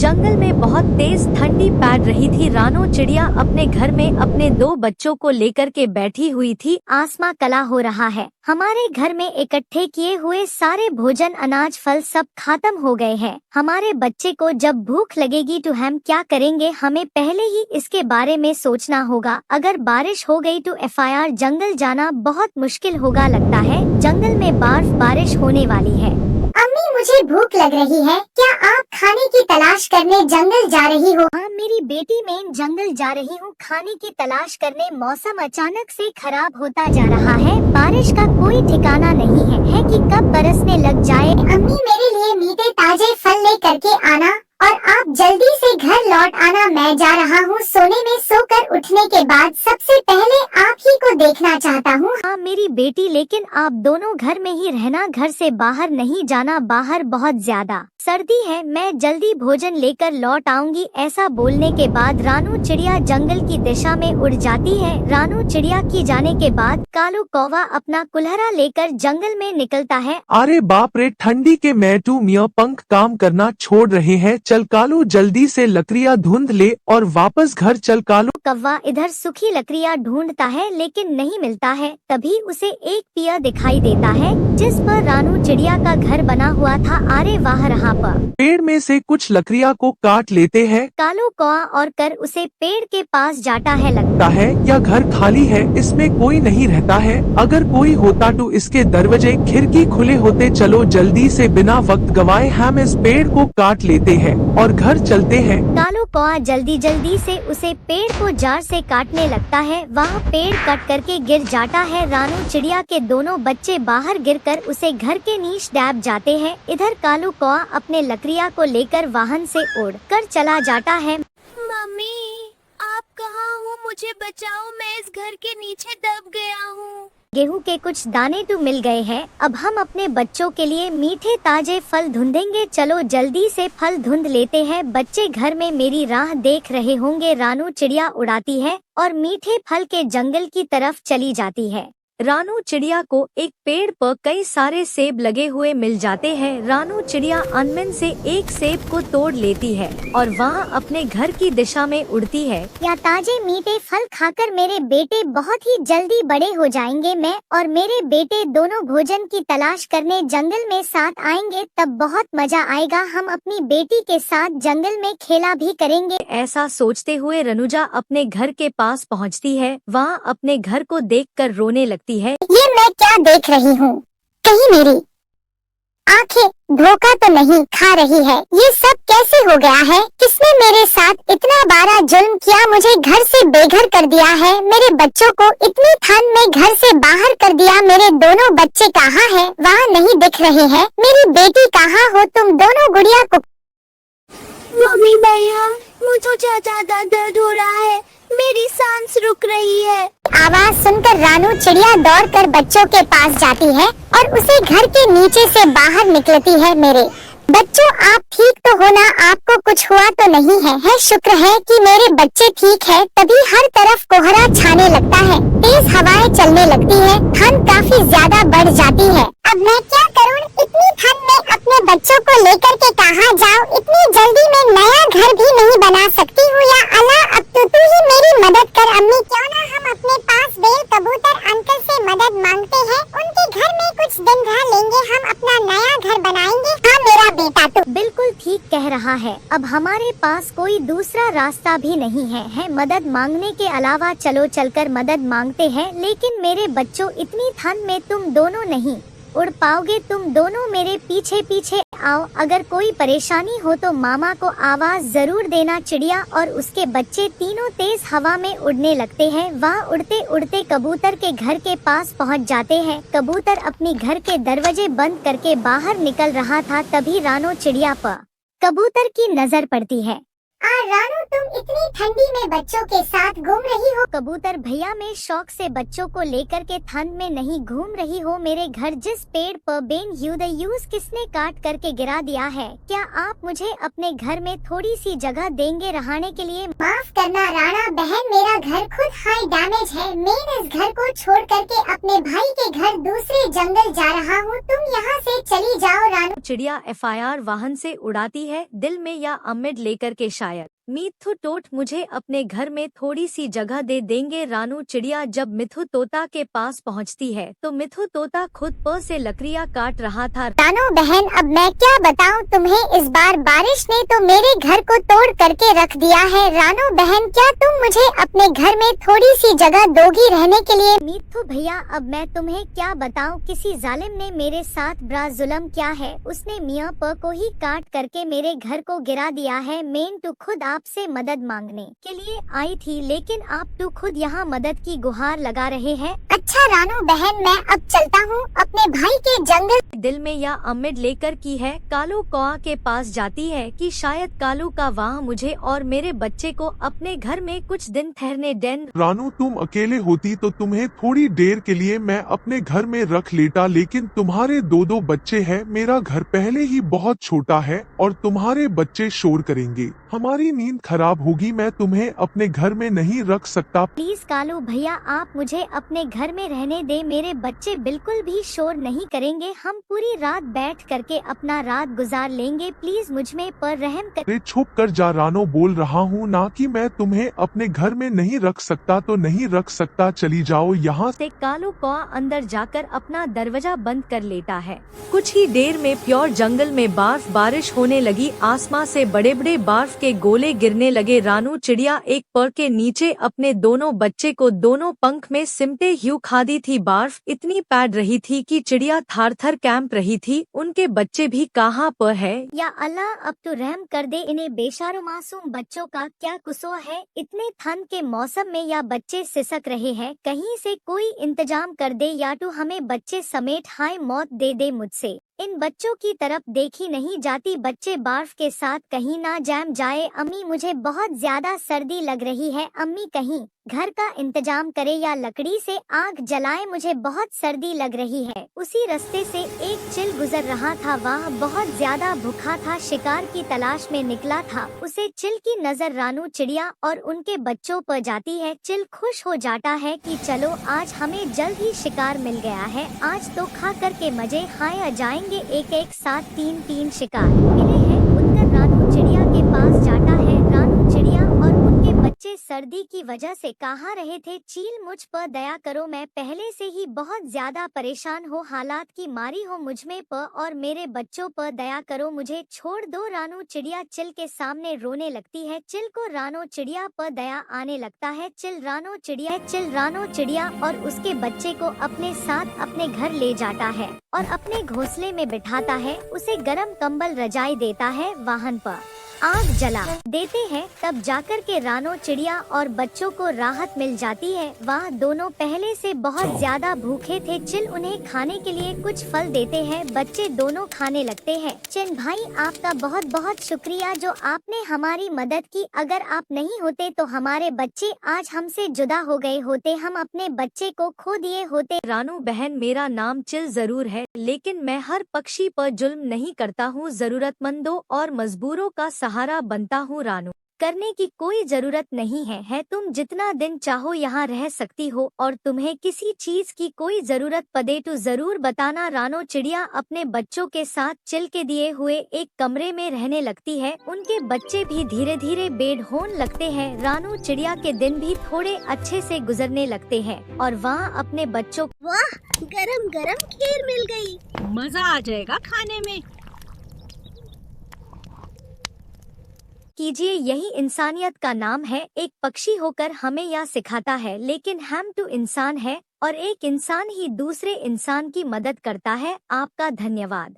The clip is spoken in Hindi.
जंगल में बहुत तेज ठंडी पड़ रही थी। रानू चिड़िया अपने घर में अपने 2 बच्चों को लेकर के बैठी हुई थी। आसमां काला हो रहा है। हमारे घर में इकट्ठे किए हुए सारे भोजन, अनाज, फल सब खत्म हो गए हैं। हमारे बच्चे को जब भूख लगेगी तो हम क्या करेंगे? हमें पहले ही इसके बारे में सोचना होगा। अगर बारिश हो गई तो FIR जंगल जाना बहुत मुश्किल होगा। लगता है जंगल में बारिश होने वाली है। अम्मी, मुझे भूख लग रही है। क्या आप खाने की तलाश करने जंगल जा रही हो? हाँ मेरी बेटी, मैं जंगल जा रही हूँ खाने की तलाश करने। मौसम अचानक से खराब होता जा रहा है। बारिश का कोई ठिकाना नहीं है कि कब बरसने लग जाए। अम्मी, मेरे लिए मीठे ताजे फल ले करके आना और आप जल्दी से घर लौट आना। मैं जा रहा हूँ सोने में। सोकर उठने के बाद सबसे पहले आप ही को देखना चाहता हूँ। हाँ मेरी बेटी, लेकिन आप दोनों घर में ही रहना, घर से बाहर नहीं जाना। बाहर बहुत ज्यादा सर्दी है। मैं जल्दी भोजन लेकर लौट आऊंगी। ऐसा बोलने के बाद रानू चिड़िया जंगल की दिशा में उड़ जाती है। रानू चिड़िया की जाने के बाद कालू कौवा अपना कुल्हाड़ा लेकर जंगल में निकलता है। अरे बाप रे, ठंडी के मैटू मियाँ पंख काम करना छोड़ रहे हैं। चल कालू, जल्दी से लकड़ियाँ ढूंढ ले और वापस घर चल। कालू कौवा इधर सूखी लकड़ियाँ ढूंढता है लेकिन नहीं मिलता है। तभी उसे एक पिया दिखाई देता है जिस पर रानू चिड़िया का घर बना हुआ था। अरे वाह, रहा पर पेड़ में से कुछ लकड़ियाँ को काट लेते हैं। कालू कौवा और कर उसे पेड़ के पास जाता है। लगता है यह घर खाली है, इसमें कोई नहीं रहता है। अगर कोई होता तो इसके दरवाजे खिड़की खुले होते। चलो जल्दी से बिना वक्त गवाए हम इस पेड़ को काट लेते हैं और घर चलते हैं। कालू कौवा जल्दी से उसे पेड़ को जार से काटने लगता है। वह पेड़ कट करके गिर जाता है। रानू चिड़िया के दोनों बच्चे बाहर गिरकर उसे घर के नीचे दब जाते हैं। इधर कालू कौवा अपने लकड़ियाँ को लेकर वाहन से उड़ कर चला जाता है। मम्मी, आप कहाँ हो? मुझे बचाओ, मैं इस घर के नीचे दब गया हूँ। गेहूं के कुछ दाने तो मिल गए हैं। अब हम अपने बच्चों के लिए मीठे ताजे फल ढूंढेंगे। चलो जल्दी से फल ढूंढ लेते हैं। बच्चे घर में मेरी राह देख रहे होंगे। रानू चिड़िया उड़ाती है और मीठे फल के जंगल की तरफ चली जाती है। रानू चिड़िया को एक पेड़ पर कई सारे सेब लगे हुए मिल जाते हैं। रानू चिड़िया अनमन से एक सेब को तोड़ लेती है और वहाँ अपने घर की दिशा में उड़ती है। या ताजे मीठे फल खाकर मेरे बेटे बहुत ही जल्दी बड़े हो जाएंगे। मैं और मेरे बेटे दोनों भोजन की तलाश करने जंगल में साथ आएंगे। तब बहुत मजा आएगा। हम अपनी बेटी के साथ जंगल में खेला भी करेंगे। ऐसा सोचते हुए रनुजा अपने घर के पास पहुँचती है। वहाँ अपने घर को देखकर रोने लगती है। ये मैं क्या देख रही हूँ? कहीं मेरी आंखें धोखा तो नहीं खा रही है? ये सब कैसे हो गया है? किसने मेरे साथ इतना बड़ा जुल्म किया? मुझे घर से बेघर कर दिया है। मेरे बच्चों को इतनी ठंड में घर से बाहर कर दिया। मेरे दोनों बच्चे कहाँ हैं? वहाँ नहीं दिख रहे हैं। मेरी बेटी कहाँ हो तुम दोनों? गुड़िया को मम्मी भैया, मुझे ज्यादा दर्द हो रहा है। मेरी सांस रुक रही है। आवाज सुनकर रानू चिड़िया दौड़कर बच्चों के पास जाती है और उसे घर के नीचे से बाहर निकलती है। मेरे बच्चों, आप ठीक तो हो ना? आपको कुछ हुआ तो नहीं है? शुक्र है कि मेरे बच्चे ठीक है। तभी हर तरफ कोहरा छाने लगता है। तेज हवाएं चलने लगती है। ठंड काफी ज्यादा बढ़ जाती है। अब मैं क्या करूं? इतनी ठंड में अपने बच्चों को लेकर के कहाँ जाऊं? इतनी जल्दी मैं नया घर भी नहीं बना सकती हूँ। या अल्लाह, अब तो तू ही मेरी मदद कर। अम्मी, क्यों ना हम अपने पास बेल कबूतर अंकल से मदद मांगते हैं। उनके घर में कुछ दिन रह लेंगे। हम अपना नया घर बनाएंगे। हाँ मेरा बेटा तो बिल्कुल ठीक कह रहा है। अब हमारे पास कोई दूसरा रास्ता भी नहीं है मदद मांगने के अलावा। चलो चलकर मदद मांगते हैं। लेकिन मेरे बच्चों, इतनी ठंड में तुम दोनों नहीं उड़ पाओगे। तुम दोनों मेरे पीछे पीछे आओ। अगर कोई परेशानी हो तो मामा को आवाज जरूर देना। चिड़िया और उसके बच्चे तीनों तेज हवा में उड़ने लगते हैं। वह उड़ते उड़ते कबूतर के घर के पास पहुंच जाते हैं। कबूतर अपनी घर के दरवाजे बंद करके बाहर निकल रहा था। तभी रानू चिड़िया पर कबूतर की नजर पड़ती है। रानू तुम इतनी ठंडी में बच्चों के साथ घूम रही हो। कबूतर भैया मैं शौक से बच्चों को लेकर के ठंड में नहीं घूम रही हो। मेरे घर जिस पेड़ पर बेन यूज किसने काट करके गिरा दिया है, क्या आप मुझे अपने घर में थोड़ी सी जगह देंगे रहने के लिए? माफ करना राणा बहन, मेरा घर खुद हाई डैमेज है। मैं इस घर को छोड़ करके अपने भाई के घर दूसरे जंगल जा रहा हूँ, तुम यहाँ से चली जाओ। रानू चिड़िया FIR वाहन से उड़ाती है दिल में या अमिड लेकर के शायद। मिथु टोट मुझे अपने घर में थोड़ी सी जगह दे देंगे? रानू चिड़िया जब मिथु तोता के पास पहुंचती है तो मिथु तोता खुद पर से लकड़ियाँ काट रहा था। रानू बहन अब मैं क्या बताऊँ तुम्हें, इस बार बारिश ने तो मेरे घर को तोड़ करके रख दिया है। रानू बहन क्या तुम मुझे अपने घर में थोड़ी सी जगह दोगी रहने के लिए? मिथु भैया अब मैं तुम्हें क्या बताऊं, किसी जालिम ने मेरे साथ बड़ा जुल्म किया है। उसने मियाँ पर को ही काट करके मेरे घर को गिरा दिया है। मैं तो खुद आपसे मदद मांगने के लिए आई थी, लेकिन आप तो खुद यहाँ मदद की गुहार लगा रहे हैं। अच्छा रानू बहन मैं अब चलता हूँ अपने भाई के जंगल। दिल में या अमिड लेकर की है कालू कौआ के पास जाती है कि शायद कालू का वहाँ मुझे और मेरे बच्चे को अपने घर में कुछ दिन ठहरने दें। रानू तुम अकेले होती तो तुम्हें थोड़ी देर के लिए मैं अपने घर में रख लेता, लेकिन तुम्हारे दो बच्चे हैं, मेरा घर पहले ही बहुत छोटा है और तुम्हारे बच्चे शोर करेंगे, हमारी नींद खराब होगी, मैं तुम्हें अपने घर में नहीं रख सकता। प्लीज कालू भैया आप मुझे अपने घर में रहने दे, मेरे बच्चे बिल्कुल भी शोर नहीं करेंगे, हम पूरी रात बैठ करके अपना रात गुजार लेंगे, प्लीज मुझ में पर रहम कर। अरे छुप कर जा रानो, बोल रहा हूँ ना कि मैं तुम्हें अपने घर में नहीं रख सकता तो नहीं रख सकता, चली जाओ यहाँ से। कालू कौआ अंदर जाकर अपना दरवाजा बंद कर लेता है। कुछ ही देर में प्योर जंगल में बर्फ बारिश होने लगी, आसमां से बड़े बड़े बर्फ के गोले गिरने लगे। रानू चिड़िया एक पर के नीचे अपने दोनों बच्चे को दोनों पंख में सिमटे हुए खादी थी। बर्फ इतनी पैड रही थी कि चिड़िया थर थर कैंप रही थी, उनके बच्चे भी कहाँ पर है। या अल्लाह अब तो रहम कर दे, इन्हें बेचारो मासूम बच्चों का क्या कसूर है, इतने ठंड के मौसम में या बच्चे सिसक रहे हैं, कहीं से कोई इंतजाम कर दे या तो हमें बच्चे समेत हाय मौत दे दे मुझसे। इन बच्चों की तरफ देखी नहीं जाती, बच्चे बर्फ के साथ कहीं ना जम जाए। अम्मी मुझे बहुत ज्यादा सर्दी लग रही है, अम्मी कहीं घर का इंतजाम करे या लकड़ी से आग जलाए, मुझे बहुत सर्दी लग रही है। उसी रास्ते से एक चिल गुजर रहा था, वह बहुत ज्यादा भूखा था, शिकार की तलाश में निकला था। उसे चिल की नजर रानू चिड़िया और उनके बच्चों पर जाती है। चिल खुश हो जाता है कि चलो आज हमें जल्द ही शिकार मिल गया है, आज तो खा करके मजे हाय जाएंगे। एक साथ तीन शिकार मिले हैं। उनका रानू चिड़िया के पास जाता है। रानू चिड़िया और उनके बच्चे सर्दी की वजह से कहाँ रहे थे। चील मुझ पर दया करो, मैं पहले से ही बहुत ज्यादा परेशान हो, हालात की मारी हो मुझ में पर और मेरे बच्चों पर दया करो, मुझे छोड़ दो। रानू चिड़िया चिल के सामने रोने लगती है। चिल को रानू चिड़िया पर दया आने लगता है। चिल रानू चिड़िया और उसके बच्चे को अपने साथ अपने घर ले जाता है और अपने घोंसले में बिठाता है, उसे गरम कंबल रजाई देता है, वाहन पर आग जला देते हैं। तब जाकर के रानू चिड़िया और बच्चों को राहत मिल जाती है। वह दोनों पहले से बहुत ज्यादा भूखे थे। चिल उन्हें खाने के लिए कुछ फल देते हैं, बच्चे दोनों खाने लगते हैं। चिन भाई आपका बहुत बहुत शुक्रिया जो आपने हमारी मदद की, अगर आप नहीं होते तो हमारे बच्चे आज हमसे जुदा हो गए होते, हम अपने बच्चे को खो दिए होते। रानू बहन मेरा नाम चिल जरूर है, लेकिन मैं हर पक्षी पर जुल्म नहीं करता हूँ, जरूरतमंदों और मजबूरों का सहारा बनता हूँ। रानू करने की कोई जरूरत नहीं है, तुम जितना दिन चाहो यहाँ रह सकती हो और तुम्हें किसी चीज की कोई जरूरत पड़े तो जरूर बताना। रानू चिड़िया अपने बच्चों के साथ चिल के दिए हुए एक कमरे में रहने लगती है, उनके बच्चे भी धीरे धीरे बेड होने लगते हैं। रानू चिड़िया के दिन भी थोड़े अच्छे से गुजरने लगते हैं और वहाँ अपने बच्चों वाह गरम गरम खीर मिल गई, मजा आ जाएगा खाने में। कीजिए, यही इंसानियत का नाम है। एक पक्षी होकर हमें यह सिखाता है, लेकिन हम तो इंसान है और एक इंसान ही दूसरे इंसान की मदद करता है। आपका धन्यवाद।